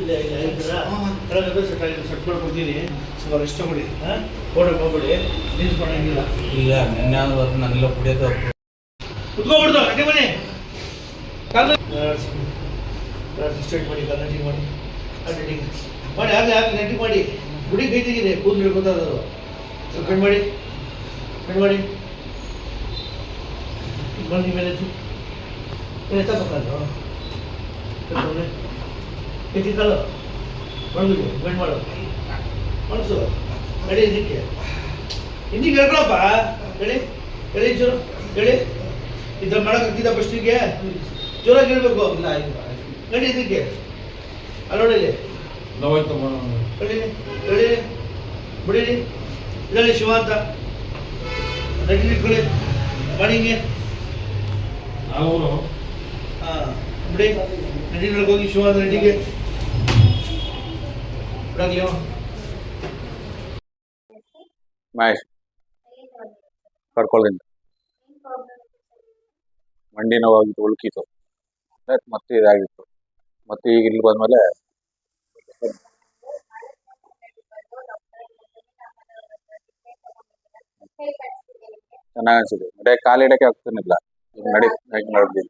ಇಲ್ಲ ಇಲ್ಲ ಹೇಳ್ತೀರಾ ಕೆಳಗಡೆ ಸೆಟ್ ಮಾಡ್ಕೊಡ್ತೀನಿ ಸ್ವಲ್ಪ ರೆಸ್ಟ್ ತಗೊಳ್ಳಿ. ಓಡೋಕೆ ಹೋಗ್ಬೇಡಿ, ನಿಲ್ಸ್ಕೊಳಂಗಿಲ್ಲ. ಇಲ್ಲ ನಿನ್ನೆ ಅದು ನಾನೆಲ್ಲ ಕುಡಿಯೋದು ಕುತ್ಕೊಬಿಡ್ದು ಗಟ್ಟಿ ಬನ್ನಿ. ಕಾಲು ಸ್ಟ್ರೈಟ್ ಮಾಡಿ, ಕಾಲು ನೆಟ್ಟಿಂಗ್ ಮಾಡಿ, ನೆಟ್ಟಿಂಗ್ ಮಾಡಿ, ಆಗಲಿ ಆಗಲಿ ನೆಟ್ಟಿಂಗ್ ಮಾಡಿ. ಗುಡಿ ಕೈ ತೆಗಿದೆ, ಕೂದಲು ಹಿಡ್ಕೊತಾರದು. ಸ್ವಲ್ಪ ಕಣ್ ಮಾಡಿ, ಕಣ್ ಮಾಡಿ ಬನ್ನಿ ಮೇಲೆ ಎತ್ತಬೇಕಾದ್ರು ಎತ್ತಿ ಕಾಲು ಮಣಗಿದು ಬೆಂಡ್ ಮಾಡು ಮನಸ್ಸು ನಡಿ. ಇದಕ್ಕೆ ಹಿಂದಿಗೆ ಹೇಳ್ಕೊಳಪ್ಪ. ಹೇಳಿ ಹೇಳಿ ಚೂರು ಹೇಳಿ. ಇದ್ರ ಮಾಡೋಕ್ಕಾಗ್ತಿದ್ದ ಫಸ್ಟಿಗೆ ಜೋರಾಗಿ ಹೇಳ್ಬೇಕು. ನಡಿ ಇದಕ್ಕೆ ಅಲ್ಲೋಡಿಲಿ ಹೇಳಿ ಹೇಳಿ ಬಿಡಿರಿ. ಇದರಲ್ಲಿ ಶಿವ ಅಂತ ನಡಿ ಇಟ್ಕೊಳ್ಳಿ ಮಾಡಿ ಹಿಂಗೆ. ಹಾಂ ಬಿಡಿ. ನಡಿಗಳಿಗೆ ಹೋಗಿ ಶಿವ ಅಂತ ನಡಿಗೆ ಬಿಡಾಗ್ಲಿ. ಮಹೇಶ್ ಕರ್ಕೊಳ್ಳಿಂದ ಮಂಡಿ ನೋವಾಗಿತ್ತು, ಉಳ್ಕಿತ್ತು, ಮತ್ತೆ ಇದಾಗಿತ್ತು. ಮತ್ತೆ ಈಗ ಇಲ್ಲಿ ಬಂದ್ಮೇಲೆ ಚೆನ್ನಾಗಿ ಅನ್ಸಿದೆ. ನಡೆ ಕಾಲು ಇಡಕ್ಕೆ ಆಗ್ತಿರ್ಲಿಲ್ಲ. ಈಗ ನಡಿ ನಡೆದಿಲ್ಲ.